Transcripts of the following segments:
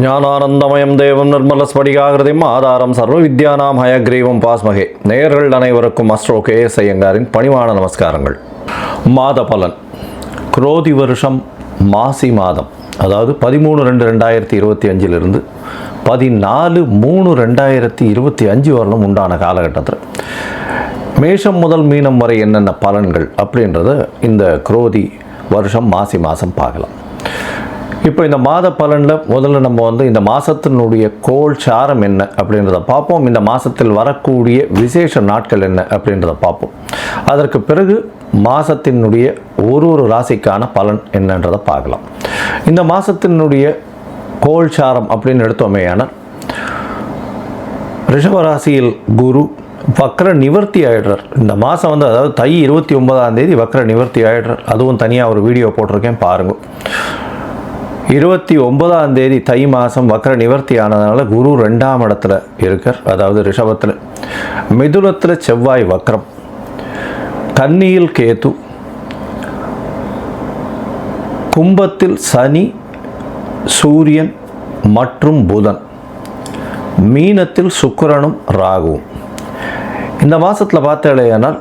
ஞானானந்தமயம் தேவம் நிர்மலஸ்படிகாகிருதிம் ஆதாரம் சர்வ வித்யானாம் ஹயக்ரீவம் பாஸ்மகே. நேயர்கள் அனைவருக்கும் அஸ்ட்ரோ KS ஐயங்காரின் பணிவான நமஸ்காரங்கள். மாத பலன் குரோதி வருஷம் மாசி மாதம், அதாவது 13/2/2025 14/3/2025 வரலும் உண்டான காலகட்டத்தில் மேஷம் முதல் மீனம் வரை என்னென்ன பலன்கள் அப்படின்றத இந்த குரோதி வருஷம் மாசி மாதம் பார்க்கலாம். இப்போ இந்த மாத பலனில் முதல்ல நம்ம இந்த மாதத்தினுடைய கோள் சாரம் என்ன அப்படின்றத பார்ப்போம். இந்த மாதத்தில் வரக்கூடிய விசேஷ நாட்கள் என்ன அப்படின்றத பார்ப்போம். அதற்கு பிறகு மாதத்தினுடைய ஒரு ராசிக்கான பலன் என்னன்றதை பார்க்கலாம். இந்த மாதத்தினுடைய கோள் சாரம் அப்படின்னு எடுத்தோமேயான ரிஷபராசியில் குரு வக்ர நிவர்த்தி ஆயிடுறார். இந்த மாதம் அதாவது தை 29ஆம் தேதி வக்ர நிவர்த்தி ஆயிடுறார். அதுவும் தனியாக ஒரு வீடியோ போட்டிருக்கேன், பாருங்கள். 29ஆம் தேதி தை மாதம் வக்ர நிவர்த்தி ஆனதுனால குரு 2ஆம் இடத்துல இருக்கார், அதாவது ரிஷபத்தில். மிதுனத்தில் செவ்வாய் வக்ரம், கன்னியில் கேது, கும்பத்தில் சனி, சூரியன் மற்றும் புதன், மீனத்தில் சுக்கிரனும் ராகுவும். இந்த மாதத்தில் பார்த்தாலேயானால்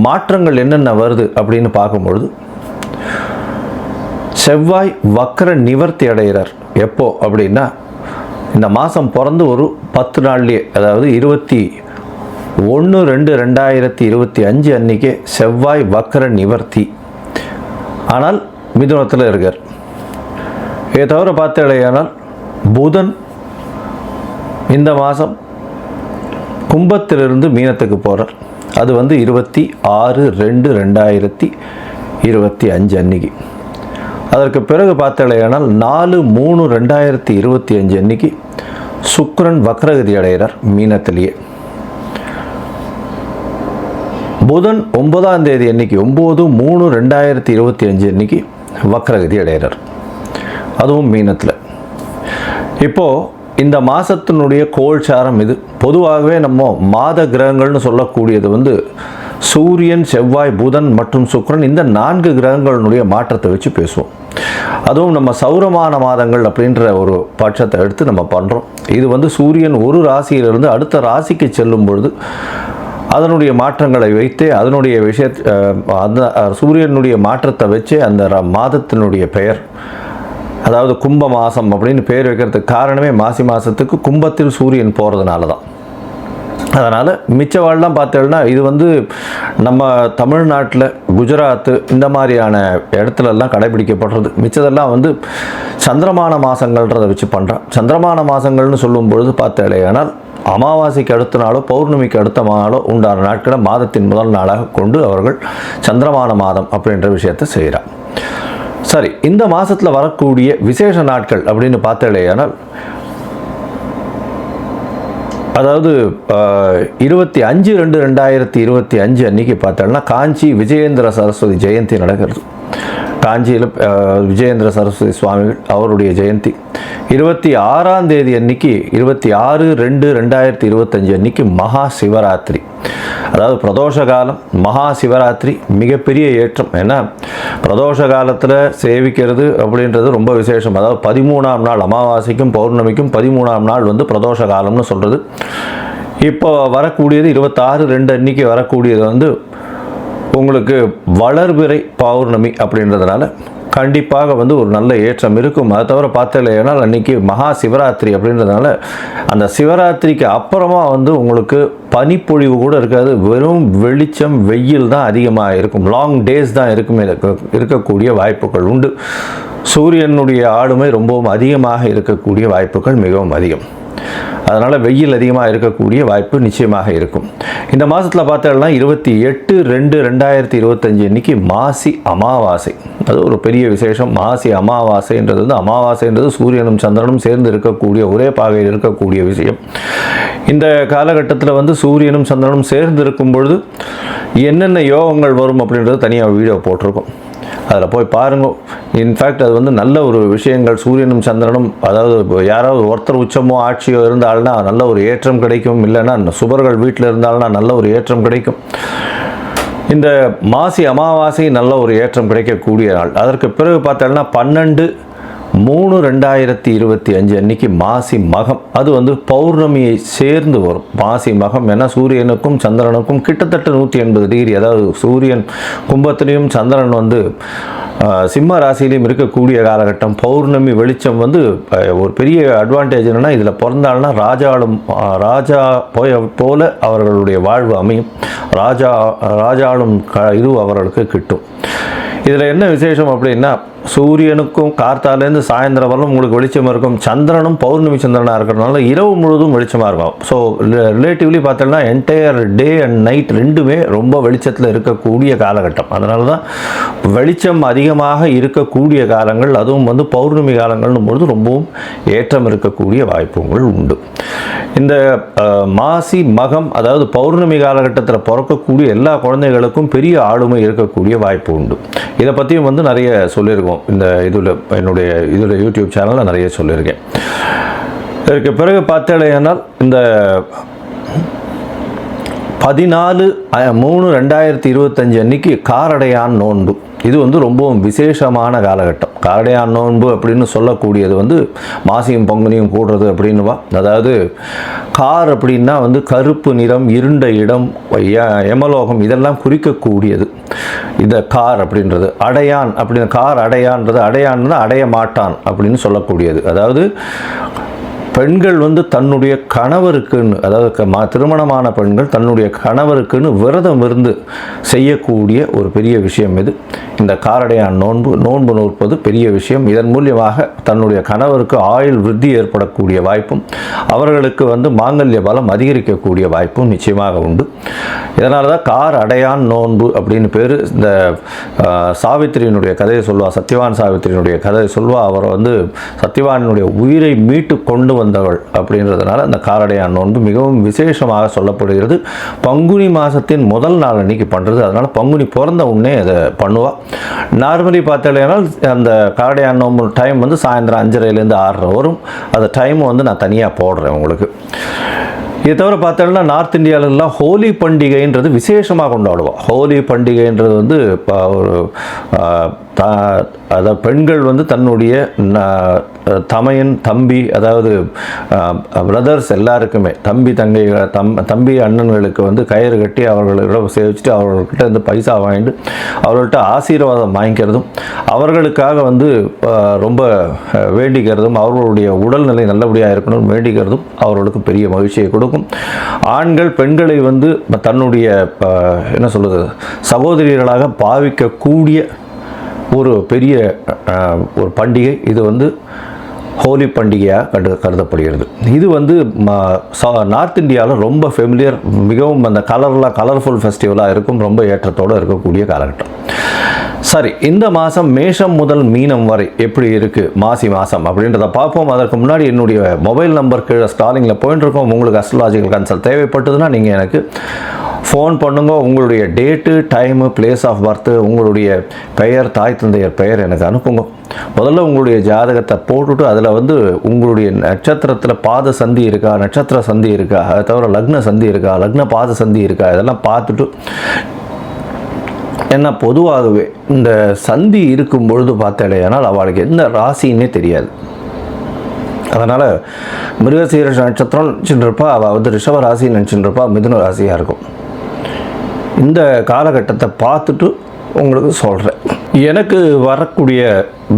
மாற்றங்கள் என்னென்ன வருது அப்படின்னு பார்க்கும்பொழுது, செவ்வாய் வக்ர நிவர்த்தி அடைகிறார். எப்போ அப்படின்னா இந்த மாதம் பிறந்து ஒரு 10 நாள்லேயே, அதாவது 21/2/2025 அன்றைக்கே செவ்வாய் வக்ர நிவர்த்தி. ஆனால் மிதுனத்தில் இருக்கார். இதை தவிர பார்த்தாலேயானால் புதன் இந்த மாதம் கும்பத்திலிருந்து மீனத்துக்கு போகிறார். அது 26/2/2025 அன்னைக்கு. அதற்கு பிறகு பார்த்தாலேயானால் 4/3/2025 அன்னைக்கு சுக்கிரன் வக்ரகதி அடைகிறார் மீனத்திலேயே. புதன் 9ஆம் தேதி அன்னைக்கு 9/3/2025 அன்னைக்கு வக்ரகதி அடைகிறார், அதுவும் மீனத்தில். இப்போது இந்த மாதத்தினுடைய கோள்சாரம் இது. பொதுவாகவே நம்ம மாத கிரகங்கள்னு சொல்லக்கூடியது சூரியன், செவ்வாய், புதன் மற்றும் சுக்கிரன், இந்த 4 கிரகங்களுடைய மாற்றத்தை வச்சு பேசுவோம். அதுவும் நம்ம சௌரமான மாதங்கள் அப்படின்ற ஒரு பட்சத்தை எடுத்து நம்ம பண்ணுறோம். இது சூரியன் ஒரு ராசியிலிருந்து அடுத்த ராசிக்கு செல்லும் பொழுது அதனுடைய மாற்றங்களை வைத்தே அதனுடைய அந்த சூரியனுடைய மாற்றத்தை வச்சே அந்த மாதத்தினுடைய பெயர், அதாவது கும்ப மாதம் அப்படின்னு பேர் வைக்கிறதுக்கு காரணமே மாசி மாதத்துக்கு கும்பத்தில் சூரியன் போகிறதுனால தான். அதனால் மிச்சவாழ்லாம் பார்த்தோம்னா இது நம்ம தமிழ்நாட்டில் குஜராத்து இந்த மாதிரியான இடத்துலலாம் கடைபிடிக்கப்படுறது. மிச்சதெல்லாம் சந்திரமான மாதங்கள்ன்றதை வச்சு பண்ணுறான். சந்திரமான மாதங்கள்னு சொல்லும் பொழுது பார்த்தாலேயானால் அமாவாசைக்கு அடுத்த நாளோ பௌர்ணமிக்கு அடுத்த நாளோ உண்டான நாட்களை மாதத்தின் முதல் நாளாக கொண்டு அவர்கள் சந்திரமான மாதம் அப்படின்ற விஷயத்தை செய்கிறார். சரி, இந்த மாதத்தில் வரக்கூடிய விசேஷ நாட்கள் அப்படின்னு பார்த்தாலேயானால், அதாவது 25/2/2025 அன்றைக்கி பார்த்தோம்னா காஞ்சி விஜயேந்திர சரஸ்வதி ஜெயந்தி நடக்கிறது. காஞ்சியில் விஜயேந்திர சரஸ்வதி சுவாமிகள் அவருடைய ஜெயந்தி. 26ஆம் தேதி அன்னைக்கு 26/2/2025 அன்னைக்கு மகா சிவராத்திரி, அதாவது பிரதோஷ காலம். மகா சிவராத்திரி மிகப்பெரிய ஏற்றம். ஏன்னா பிரதோஷ காலத்தில் சேவிக்கிறது அப்படின்றது ரொம்ப விசேஷம். அதாவது 13ஆம் நாள் அமாவாசைக்கும் பௌர்ணமிக்கும் 13ஆம் நாள் பிரதோஷ காலம்னு சொல்கிறது. இப்போ வரக்கூடியது 26/2 அன்னைக்கு வரக்கூடியது உங்களுக்கு வளர்பிறை பௌர்ணமி அப்படின்றதுனால கண்டிப்பாக ஒரு நல்ல ஏற்றம் இருக்கும். அதை தவிர பார்த்தாலேனால் அன்றைக்கி மகா சிவராத்திரி அப்படின்றதுனால அந்த சிவராத்திரிக்கு அப்புறமா உங்களுக்கு பனிப்பொழிவு கூட இருக்காது. வெறும் வெளிச்சம், வெயில் தான் அதிகமாக இருக்கும். லாங் டேஸ் தான் இருக்கக்கூடிய வாய்ப்புகள் உண்டு. சூரியனுடைய ஆளுமை ரொம்பவும் அதிகமாக இருக்கக்கூடிய வாய்ப்புகள் மிகவும் அதிகம். அதனால் வெயில் அதிகமாக இருக்கக்கூடிய வாய்ப்பு நிச்சயமாக இருக்கும். இந்த மாதத்தில் பார்த்தோம்னா 28/2/2025 அன்றைக்கி மாசி அமாவாசை. அது ஒரு பெரிய விசேஷம். மாசி அமாவாசைன்றது அமாவாசைன்றது சூரியனும் சந்திரனும் சேர்ந்து இருக்கக்கூடிய ஒரே பாகையில் இருக்கக்கூடிய விஷயம். இந்த காலகட்டத்தில் சூரியனும் சந்திரனும் சேர்ந்து இருக்கும் பொழுது என்னென்ன யோகங்கள் வரும் அப்படின்றது தனியாக வீடியோ போட்டிருக்கோம், அதில் போய் பாருங்க. இன்ஃபேக்ட் அது நல்ல ஒரு விஷயங்கள். சூரியனும் சந்திரனும், அதாவது யாராவது ஒருத்தர் உச்சமோ ஆட்சியோ இருந்தால்னா நல்ல ஒரு ஏற்றம் கிடைக்கும். இல்லைன்னா சுபர்கள் வீட்டில் இருந்தால்னா நல்ல ஒரு ஏற்றம் கிடைக்கும். இந்த மாசி அமாவாசை நல்ல ஒரு ஏற்றம் கிடைக்கக்கூடிய நாள். அதற்கு பிறகு பார்த்தோம்னா 12 3/2025 அன்னைக்கு மாசி மகம், அது வந்து பௌர்ணமியை சேர்ந்து வரும். மாசி மகம் ஏன்னா சூரியனுக்கும் சந்திரனுக்கும் கிட்டத்தட்ட 180 டிகிரி, அதாவது சூரியன் கும்பத்திலையும் சந்திரன் வந்து சிம்ம ராசியிலையும் இருக்கக்கூடிய காலகட்டம். பௌர்ணமி வெளிச்சம் வந்து ஒரு பெரிய அட்வான்டேஜ் என்னென்னா, இதில் பிறந்தாள்னா ராஜா போல அவர்களுடைய வாழ்வு அமையும். ராஜாளும் இது அவர்களுக்கு கிட்டும். இதில் என்ன விசேஷம் அப்படின்னா, சூரியனுக்கும் கார்த்தாலேருந்து சாயந்தரம் வரலும் உங்களுக்கு வெளிச்சமாக இருக்கும். சந்திரனும் பௌர்ணமி சந்திரனாக இருக்கிறதுனால இரவு முழுவதும் வெளிச்சமாக இருக்கும். ஸோ ரிலேட்டிவ்லி பார்த்தோம்னா என்டையர் டே அண்ட் நைட் ரெண்டுமே ரொம்ப வெளிச்சத்தில் இருக்கக்கூடிய காலகட்டம். அதனால தான் வெளிச்சம் அதிகமாக இருக்கக்கூடிய காலங்கள், அதுவும் வந்து பௌர்ணமி காலங்கள்னும் பொழுது ரொம்பவும் ஏற்றம் இருக்கக்கூடிய வாய்ப்புகள் உண்டு. இந்த மாசி மகம், அதாவது பௌர்ணமி காலகட்டத்தில் பிறக்கக்கூடிய எல்லா குழந்தைகளுக்கும் பெரிய ஆளுமை இருக்கக்கூடிய வாய்ப்பு உண்டு. இதை பற்றியும் வந்து நிறைய சொல்லியிருக்கோம். இந்த என்னுடைய யூடியூப் சேனலில் நிறைய சொல்லியிருக்கேன். இதற்கு பிறகு பார்த்தேனால் இந்த 14/3/2025 அன்னைக்கு காரடையான் நோன்பு, இது வந்து ரொம்பவும் விசேஷமான காலகட்டம். காரடையான் நோன்பு அப்படின்னு சொல்லக்கூடியது வந்து மாசியும் பங்குனியும் கூடுறது அப்படின்னுவா. அதாவது கார் அப்படின்னா வந்து கருப்பு நிறம், இருண்ட இடம், யமலோகம் இதெல்லாம் குறிக்கக்கூடியது இந்த கார் அப்படின்றது. அடையான் அப்படின்னு, கார் அடையான்றது, அடையான்னு அடைய மாட்டான் அப்படின்னு சொல்லக்கூடியது. அதாவது பெண்கள் வந்து தன்னுடைய கணவருக்குன்னு, அதாவது திருமணமான பெண்கள் தன்னுடைய கணவருக்குன்னு விரதம் இருந்து செய்யக்கூடிய ஒரு பெரிய விஷயம் இது. இந்த காரடையான் நோன்பு நோற்பது பெரிய விஷயம். இதன் மூலியமாக தன்னுடைய கணவருக்கு ஆயுள் விருத்தி ஏற்படக்கூடிய வாய்ப்பும், அவர்களுக்கு வந்து மாங்கல்ய பலம் அதிகரிக்கக்கூடிய வாய்ப்பும் நிச்சயமாக உண்டு. இதனால தான் கார் அடையான் நோன்பு அப்படின்னு பேர். இந்த சாவித்திரியினுடைய கதையை சொல்வா, சத்யவான் சாவித்திரியினுடைய கதையை சொல்வா. அவர் வந்து சத்யவானுடைய உயிரை மீட்டு கொண்டு வந்தவள் அப்படின்றதுனால அந்த காரடையான் நோன்பு மிகவும் விசேஷமாக சொல்லப்படுகிறது. பங்குனி மாதத்தின் முதல் நாள் அன்னைக்கு பண்ணுறது. அதனால் பங்குனி பிறந்த உடனே அதை பண்ணுவாள். நார்மலி பார்த்தாலேனால் அந்த காரடையான் நோன்பு டைம் வந்து சாயந்தரம் 5:30லேருந்து 6:30 வரும். அந்த டைம் வந்து நான் தனியாக போடுறேன் உங்களுக்கு. இதை தவிர பார்த்தோம்னா நார்த் இந்தியாவிலலாம் ஹோலி பண்டிகைன்றது விசேஷமாக கொண்டாடுவோம். ஹோலி பண்டிகைன்றது வந்து ஒரு அதாவது பெண்கள் வந்து தன்னுடைய தமையன் தம்பி, அதாவது பிரதர்ஸ் எல்லாருக்குமே, தம்பி அண்ணன்களுக்கு வந்து கயிறு கட்டி அவர்களிடம் சேவிச்சுட்டு அவர்கள்கிட்ட வந்து பைசா வாங்கிட்டு அவர்கள்ட்ட ஆசீர்வாதம் வாங்கிக்கிறதும், அவர்களுக்காக வந்து ரொம்ப வேண்டிக்கிறதும், அவர்களுடைய உடல்நிலை நல்லபடியாக இருக்கணும்னு வேண்டிக்கிறதும் அவர்களுக்கு பெரிய மகிழ்ச்சியை கொடுக்கும். ஆண்கள் பெண்களை வந்து தன்னுடைய என்ன சொல்வது சகோதரிகளாக பாவிக்கக்கூடிய ஒரு பெரிய ஒரு பண்டிகை இது வந்து ஹோலி பண்டிகையாக கருதப்படுகிறது. இது வந்து நார்த் இந்தியாவில் ரொம்ப ஃபெமிலியர், மிகவும் அந்த கலர்ஃபுல் ஃபெஸ்டிவலாக இருக்கும், ரொம்ப ஏற்றத்தோடு இருக்கக்கூடிய காலகட்டம். சரி, இந்த மாதம் மேஷம் முதல் மீனம் வரை எப்படி இருக்குது மாசி மாதம் அப்படின்றத பார்ப்போம். அதற்கு முன்னாடி என்னுடைய மொபைல் நம்பர் கீழே ஸ்டாலிங்கில் போயிட்டு இருக்கோம். உங்களுக்கு அஸ்ட்ராலஜிக்கல் கன்சல்ட் தேவைப்பட்டதுன்னா நீங்கள் எனக்கு ஃபோன் பண்ணுங்க. உங்களுடைய date, time, place of birth, உங்களுடைய பெயர், தாய் தந்தையர் பெயர் எனக்கு அனுப்புங்க. முதல்ல உங்களுடைய ஜாதகத்தை போட்டுட்டு அதில் வந்து உங்களுடைய நட்சத்திரத்தில் பாத சந்தி இருக்கா, நட்சத்திர சந்தி இருக்கா, அதை தவிர லக்ன சந்தி இருக்கா, லக்ன பாத சந்தி இருக்கா, இதெல்லாம் பார்த்துட்டு, ஏன்னா பொதுவாகவே இந்த சந்தி இருக்கும் பொழுது பார்த்தாலேயானால் அவளுக்கு எந்த ராசின்னே தெரியாது. அதனால் மிருகசீரிஷ நட்சத்திரம் நினச்சிட்டுருப்பா, அவள் வந்து ரிஷப ராசி நினச்சிட்டுருப்பா, மிதுன ராசியாக இருக்கும். இந்த காலகட்டத்தை பார்த்துட்டு உங்களுக்கு சொல்கிறேன். எனக்கு வரக்கூடிய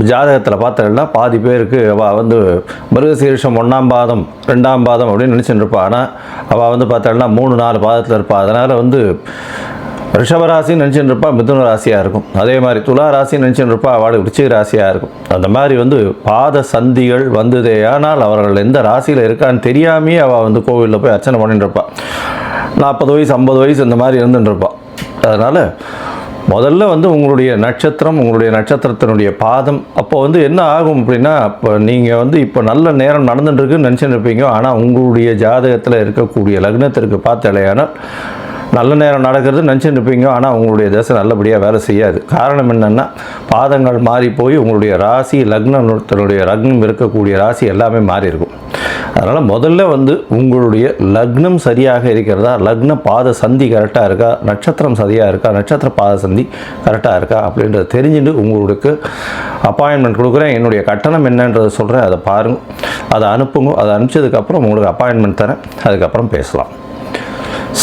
ஜாதகத்தில் பார்த்தா பாதி பேருக்கு அவள் வந்து மிருகசீரிஷம் 1ஆம் பாதம் 2ஆம் பாதம் அப்படின்னு நினச்சிட்டு இருப்பா. ஆனால் அவள் வந்து பார்த்தாள்னா 3-4 பாதத்தில் இருப்பாள். அதனால் வந்து ரிஷபராசி நினச்சிட்டு இருப்பா, மிதுன ராசியாக இருக்கும். அதே மாதிரி துலா ராசி நினச்சிட்டு இருப்பா, அவளுக்கு விருச்சிக ராசியாக இருக்கும். அந்த மாதிரி வந்து பாத சந்திகள் வந்ததே ஆனால் அவர்கள் எந்த ராசியில் இருக்கான்னு தெரியாமையே அவள் வந்து கோவிலில் போய் அர்ச்சனை பண்ணிட்டு இருப்பாள். 40 வயசு 50 வயசு இந்த மாதிரி இருந்துட்டு இருப்பாள். அதனால் முதல்ல வந்து உங்களுடைய நட்சத்திரம், உங்களுடைய நட்சத்திரத்தினுடைய பாதம், அப்போ வந்து என்ன ஆகும் அப்படின்னா, இப்போ நீங்கள் வந்து இப்போ நல்ல நேரம் நடந்துட்டுருக்குன்னு நினச்சிட்டு இருப்பீங்க. ஆனால் உங்களுடைய ஜாதகத்தில் இருக்கக்கூடிய லக்னத்திற்கு பார்த்தாலேயானால் நல்ல நேரம் நடக்கிறது நினச்சிட்டு இருப்பீங்க. ஆனால் உங்களுடைய தசை நல்லபடியாக வேலை செய்யாது. காரணம் என்னென்னா, பாதங்கள் மாறி போய் உங்களுடைய ராசி, லக்னத்தினுடைய லக்னம் இருக்கக்கூடிய ராசி எல்லாமே மாறி இருக்கும். அதனால் முதல்ல வந்து உங்களுடைய லக்னம் சரியாக இருக்கிறதா, லக்ன பாத சந்தி கரெக்டாக இருக்கா, நட்சத்திரம் சரியாக இருக்கா, நட்சத்திர பாத சந்தி கரெக்டாக இருக்கா அப்படின்றத தெரிஞ்சுட்டு உங்களுக்கு அப்பாயின்மெண்ட் கொடுக்குறேன். என்னுடைய கட்டணம் என்னன்றதை சொல்கிறேன், அதை பாருங்கள், அதை அனுப்புங்க. அதை அனுப்பிச்சதுக்கப்புறம் உங்களுக்கு அப்பாயின்மெண்ட் தரேன், அதுக்கப்புறம் பேசலாம்.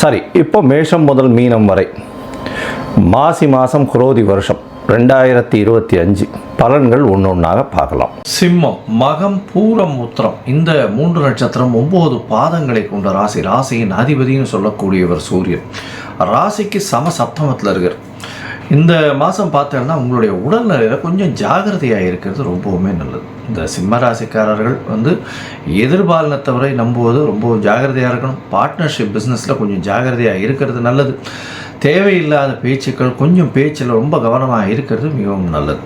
சரி, இப்போ மேஷம் முதல் மீனம் வரை மாசி மாதம் குரோதி வருஷம் 2025 பலன்கள் ஒன்றொன்றாக பார்க்கலாம். சிம்மம், மகம், பூரம், உத்திரம் இந்த 3 நட்சத்திரம் 9 பாதங்களை கொண்ட ராசி. ராசியின் அதிபதினு சொல்லக்கூடியவர் சூரியன். ராசிக்கு சப்தமத்தில் இருக்கார். இந்த மாதம் பார்த்தோம்னா உங்களுடைய உடல்நிலையில் கொஞ்சம் ஜாகிரதையாக இருக்கிறது ரொம்பவுமே நல்லது. இந்த சிம்ம ராசிக்காரர்கள் வந்து எதிர்பாலினத்தவரை நம்புவது ரொம்ப ஜாகிரதையாக இருக்கணும். பார்ட்னர்ஷிப் பிஸ்னஸில் கொஞ்சம் ஜாகிரதையாக இருக்கிறது நல்லது. தேவையில்லாத பேச்சுக்கள், கொஞ்சம் பேச்சில் ரொம்ப கவனமாக இருக்கிறது மிகவும் நல்லது.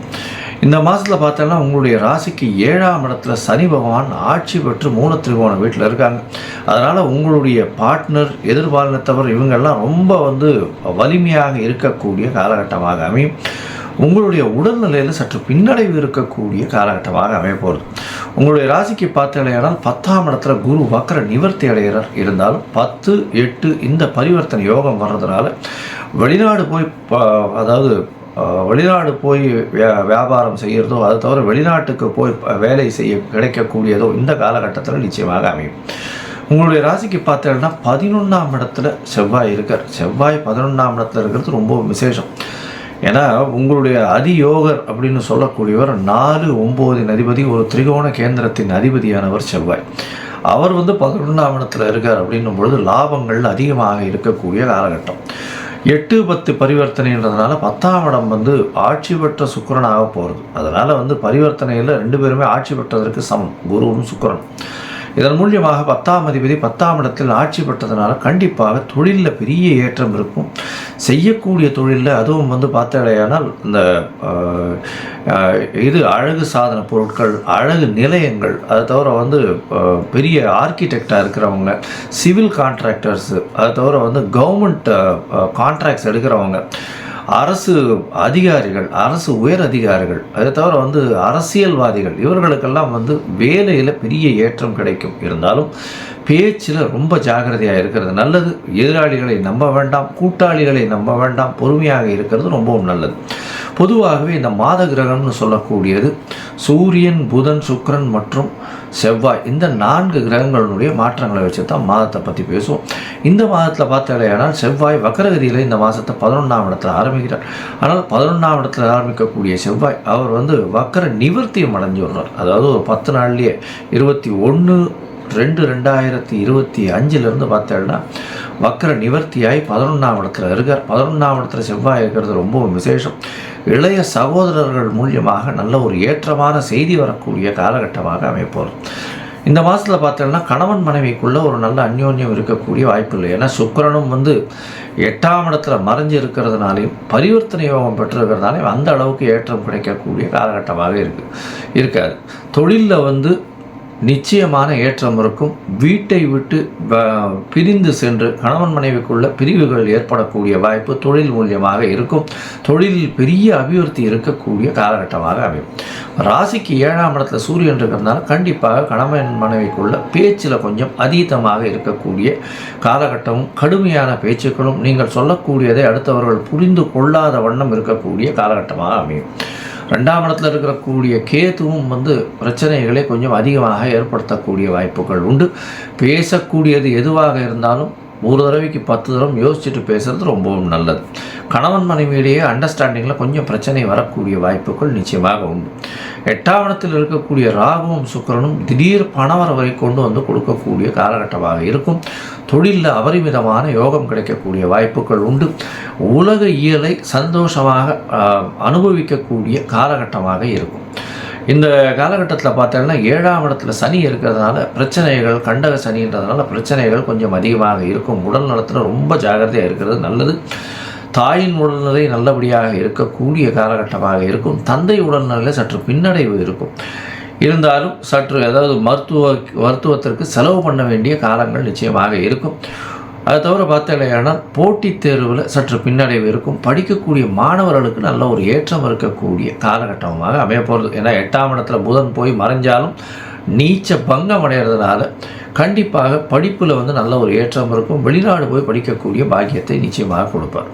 இந்த மாதத்தில் பார்த்தோன்னா உங்களுடைய ராசிக்கு 7ஆம் இடத்துல சனி பகவான் ஆட்சி பெற்று 3 திரிகோண வீட்டில் இருக்காங்க. அதனால் உங்களுடைய பார்ட்னர், எதிர்பாலினத்தவர் இவங்கெல்லாம் ரொம்ப வந்து வலிமையாக இருக்கக்கூடிய காலகட்டமாக அமையும். உங்களுடைய உடல்நிலையில் சற்று பின்னடைவு இருக்கக்கூடிய காலகட்டமாக அமையப்போகிறது. உங்களுடைய ராசிக்கு பார்த்தீங்கன்னா 10ஆம் இடத்துல குரு வக்ர நிவர்த்தி அடைகிறார். இருந்தாலும் 10, 8 இந்த பரிவர்த்தனை யோகம் வர்றதுனால வெளிநாடு போய் வியாபாரம் செய்கிறதோ, அதை தவிர வெளிநாட்டுக்கு போய் வேலை செய்ய கிடைக்கக்கூடியதோ இந்த காலகட்டத்தில் நிச்சயமாக அமையும். உங்களுடைய ராசிக்கு பார்த்தீங்கன்னா 11ஆம் இடத்துல செவ்வாய் இருக்கார். செவ்வாய் 11ஆம் இடத்துல இருக்கிறது ரொம்ப விசேஷம். ஏன்னா உங்களுடைய அதியோகர் அப்படின்னு சொல்லக்கூடியவர் 4, 9 அதிபதி, ஒரு திரிகோண கேந்திரத்தின் அதிபதியானவர் செவ்வாய். அவர் வந்து 11ஆம் இடத்துல இருக்கார் அப்படின்னும் பொழுது லாபங்கள் அதிகமாக இருக்கக்கூடிய காலகட்டம். 8, 10 பரிவர்த்தனைன்றதுனால 10ஆம் இடம் வந்து ஆட்சி பெற்ற சுக்கிரனாக போகிறது. அதனால் வந்து பரிவர்த்தனையில் 2 பேருமே ஆட்சி பெற்றதற்கு சமம், குருவும் சுக்கிரன். இதன் மூலியமாக 10ஆம் அதிபதி 10ஆம் இடத்தில் ஆட்சி பெற்றதுனால கண்டிப்பாக தொழிலில் பெரிய ஏற்றம் இருக்கும். செய்யக்கூடிய தொழிலில் அதுவும் வந்து பார்த்தடையானால் இந்த அழகு சாதன பொருட்கள், அழகு நிலையங்கள், அதை தவிர வந்து பெரிய ஆர்கிடெக்டாக இருக்கிறவங்க, சிவில் கான்ட்ராக்டர்ஸு, அதை தவிர வந்து கவர்மெண்ட் கான்ட்ராக்ட்ஸ் எடுக்கிறவங்க, அரசு அதிகாரிகள், அரசு உயர் அதிகாரிகள், அதை தவிர வந்து அரசியல்வாதிகள், இவர்களுக்கெல்லாம் வந்து வேலையில் பெரிய ஏற்றம் கிடைக்கும். இருந்தாலும் பேச்சில் ரொம்ப ஜாகிரதையாக இருக்கிறது நல்லது. எதிராளிகளை நம்ப வேண்டாம், கூட்டாளிகளை நம்ப வேண்டாம், பொறுமையாக இருக்கிறது ரொம்பவும் நல்லது. பொதுவாகவே இந்த மாத கிரகம்னு சொல்லக்கூடியது சூரியன், புதன், சுக்கிரன் மற்றும் செவ்வாய் இந்த 4 கிரகங்களுடைய மாற்றங்களை வச்சு தான் மாதத்தை பற்றி பேசுவோம். இந்த மாதத்தில் பார்த்தாலேயானால் செவ்வாய் வக்கரகதியில் இந்த மாதத்தை 11ஆம் இடத்துல ஆரம்பிக்கிறார். ஆனால் 11ஆம் இடத்துல ஆரம்பிக்கக்கூடிய செவ்வாய் அவர் வந்து வக்கர நிவர்த்தியம் அடைஞ்சு விடுறார். அதாவது ஒரு 10 நாள்லேயே 21/2/2025 பார்த்தேன்னா வக்கர நிவர்த்தியாகி 11ஆம் இடத்துல இருக்கார். 11ஆம் இடத்துல செவ்வாய் இருக்கிறது ரொம்ப விசேஷம். இளைய சகோதரர்கள் மூலியமாக நல்ல ஒரு ஏற்றமான செய்தி வரக்கூடிய காலகட்டமாக அமைப்போம். இந்த மாதத்தில் பார்த்தோம்னா கணவன் மனைவிக்குள்ளே ஒரு நல்ல அந்யோன்யம் இருக்கக்கூடிய வாய்ப்பு இல்லை. ஏன்னா சுக்கிரனும் வந்து 8ஆம் இடத்துல மறைஞ்சு இருக்கிறதுனாலையும் பரிவர்த்தனை யோகம் பெற்றிருக்கிறதுனாலையும் அந்த அளவுக்கு ஏற்றம் கிடைக்கக்கூடிய காலகட்டமாக இருக்காது. தொழிலில் வந்து நிச்சயமான ஏற்றம் இருக்கும். வீட்டை விட்டு பிரிந்து சென்று கணவன் மனைவிக்குள்ள பிரிவுகள் ஏற்படக்கூடிய வாய்ப்பு தொழில் மூலியமாக இருக்கும். தொழிலில் பெரிய அபிவிருத்தி இருக்கக்கூடிய காலகட்டமாக அமையும். ராசிக்கு 7ஆம் இடத்துல சூரியன் இருக்கிறதுனால கண்டிப்பாக கணவன் மனைவிக்குள்ள பேச்சில் கொஞ்சம் அதீதமாக இருக்கக்கூடிய காலகட்டமும், கடுமையான பேச்சுக்களும், நீங்கள் சொல்லக்கூடியதை அடுத்தவர்கள் புரிந்து கொள்ளாத வண்ணம் இருக்கக்கூடிய காலகட்டமாக அமையும். 2ஆம் இடத்துல இருக்கக்கூடிய கேதுவும் வந்து பிரச்சனைகளை கொஞ்சம் அதிகமாக ஏற்படுத்தக்கூடிய வாய்ப்புகள் உண்டு. பேசக்கூடியது எதுவாக இருந்தாலும் ஒரு தடவைக்கு 10 தடவை யோசிச்சுட்டு பேசுகிறது ரொம்பவும் நல்லது. கணவன் மனைவியிலேயே அண்டர்ஸ்டாண்டிங்கில் கொஞ்சம் பிரச்சனை வரக்கூடிய வாய்ப்புகள் நிச்சயமாக உண்டு. 8ஆம் இடத்தில் இருக்கக்கூடிய ராகுவும் சுக்கிரனும் திடீர் பணவரவை கொண்டு வந்து கொடுக்கக்கூடிய காலகட்டமாக இருக்கும். தொழிலில் அபரிமிதமான யோகம் கிடைக்கக்கூடிய வாய்ப்புகள் உண்டு. உலக இயலை சந்தோஷமாக அனுபவிக்கக்கூடிய காலகட்டமாக இருக்கும். இந்த காலகட்டத்தில் பார்த்தோம்னா 7ஆம் இடத்துல சனி இருக்கிறதுனால பிரச்சனைகள், கண்டக சனின்றதுனால பிரச்சனைகள் கொஞ்சம் அதிகமாக இருக்கும். உடல் நலத்தில் ரொம்ப ஜாகிரதையாக இருக்கிறது நல்லது. தாயின் உடல்நிலை நல்லபடியாக இருக்கக்கூடிய காலகட்டமாக இருக்கும். தந்தை உடல்நிலையில் சற்று பின்னடைவு இருக்கும். இருந்தாலும் சற்று அதாவது மருத்துவத்திற்கு செலவு பண்ண வேண்டிய காலங்கள் நிச்சயமாக இருக்கும். அதை தவிர பார்த்தீங்கன்னா போட்டித் தேர்வில் சற்று பின்னடைவு இருக்கும். படிக்கக்கூடிய மாணவர்களுக்கு நல்ல ஒரு ஏற்றம் இருக்கக்கூடிய காலகட்டமாக அமைய போகிறது. ஏன்னா 8ஆம் இடத்துல புதன் போய் மறைஞ்சாலும் நீச்ச பங்கம் அடைகிறதுனால கண்டிப்பாக படிப்பில் வந்து நல்ல ஒரு ஏற்றம் இருக்கும். வெளிநாடு போய் படிக்கக்கூடிய பாக்கியத்தை நிச்சயமாக கொடுப்பார்.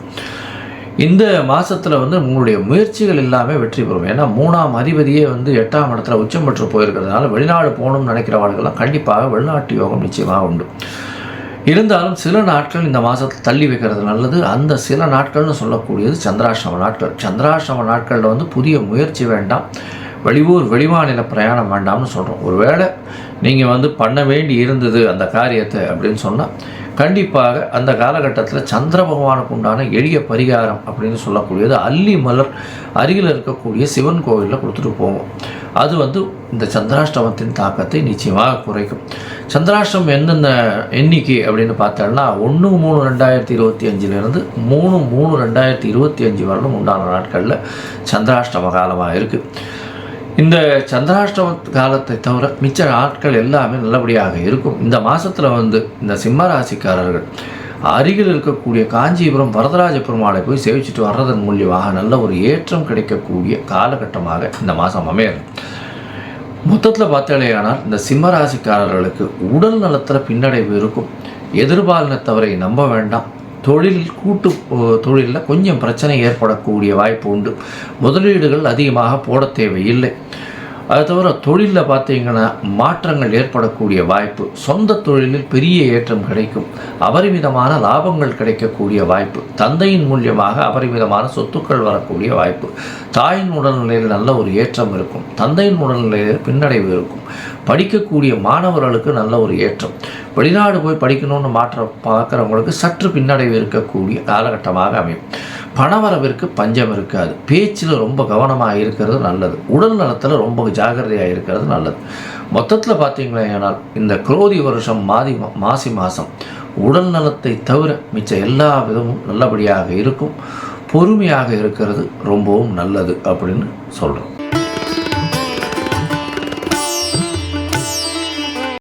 இந்த மாதத்தில் வந்து உங்களுடைய முயற்சிகள் எல்லாமே வெற்றி பெறும். ஏன்னா 3ஆம் அதிபதியே வந்து 8ஆம் இடத்துல உச்சம் பெற்று போயிருக்கிறதுனால வெளிநாடு போகணும்னு நினைக்கிறவர்களுக்கெல்லாம் கண்டிப்பாக வெளிநாட்டு யோகம் நிச்சயமாக உண்டு. இருந்தாலும் சில நாட்கள் இந்த மாதத்தில் தள்ளி வைக்கிறது நல்லது. அந்த சில நாட்கள்னு சொல்லக்கூடியது சந்திராஷ்டம நாட்கள். சந்திராஷ்டம நாட்களில் வந்து புதிய முயற்சி வேண்டாம், வெளியூர் வெளிமாநில பிரயாணம் வேண்டாம்னு சொல்கிறோம். ஒருவேளை நீங்கள் வந்து பண்ண வேண்டி இருந்தது அந்த காரியத்தை அப்படின்னு சொன்னால் கண்டிப்பாக அந்த காலகட்டத்தில் சந்திர பகவானுக்கு உண்டான எளிய பரிகாரம் அப்படின்னு சொல்லக்கூடியது அல்லி மலர் அருகில் இருக்கக்கூடிய சிவன் கோவிலில் கொடுத்துட்டு போவோம். அது வந்து இந்த சந்திராஷ்டமத்தின் தாக்கத்தை நிச்சயமாக குறைக்கும். சந்திராஷ்டமம் எந்தெந்த எண்ணிக்கை அப்படின்னு பார்த்தோம்னா 1/3/2025 3/3/2025 வரலும் உண்டான நாட்களில் சந்திராஷ்டம காலமாக இருக்குது. இந்த சந்திராஷ்டம காலத்தை தவிர மிச்ச நாட்கள் எல்லாமே நல்லபடியாக இருக்கும். இந்த மாதத்தில் வந்து இந்த சிம்ம ராசிக்காரர்கள் அருகில் இருக்கக்கூடிய காஞ்சிபுரம் வரதராஜ பெருமாளை போய் சேவிச்சுட்டு வர்றதன் மூலியமாக நல்ல ஒரு ஏற்றம் கிடைக்கக்கூடிய காலகட்டமாக இந்த மாதம் அமையும். மொத்தத்தில் பார்த்தாலேயானால் இந்த சிம்ம ராசிக்காரர்களுக்கு உடல் நலத்தில் பின்னடைவு இருக்கும். எதிர்பாலினத்தவரை நம்ப வேண்டாம். கூட்டு தொழிலில் கொஞ்சம் பிரச்சனை ஏற்படக்கூடிய வாய்ப்பு உண்டு. முதலீடுகள் அதிகமாக போட தேவையில்லை. அது தவிர தொழிலில் பார்த்தீங்கன்னா மாற்றங்கள் ஏற்படக்கூடிய வாய்ப்பு. சொந்த தொழிலில் பெரிய ஏற்றம் கிடைக்கும். அபரிமிதமான லாபங்கள் கிடைக்கக்கூடிய வாய்ப்பு. தந்தையின் மூலியமாக அபரிமிதமான சொத்துக்கள் வரக்கூடிய வாய்ப்பு. தாயின் உடல்நிலையில் நல்ல ஒரு ஏற்றம் இருக்கும். தந்தையின் உடல்நிலையில் பின்னடைவு இருக்கும். படிக்கக்கூடிய மாணவர்களுக்கு நல்ல ஒரு ஏற்றம். வெளிநாடு போய் படிக்கணும்னு பார்க்குறவங்களுக்கு சற்று பின்னடைவு இருக்கக்கூடிய காலகட்டமாக அமையும். பணவரவிற்கு பஞ்சம் இருக்காது. பேச்சில் ரொம்ப கவனமாக இருக்கிறது நல்லது. உடல் நலத்தில் ரொம்ப ஜாகிரதையாக இருக்கிறது நல்லது. மொத்தத்தில் பார்த்தீங்கன்னா இந்த குரோதி வருஷம் மாசி மாதம் உடல் நலத்தை தவிர மிச்ச எல்லா விதமும் நல்லபடியாக இருக்கும். பொறுமையாக இருக்கிறது ரொம்பவும் நல்லது அப்படின்னு சொல்கிறோம்.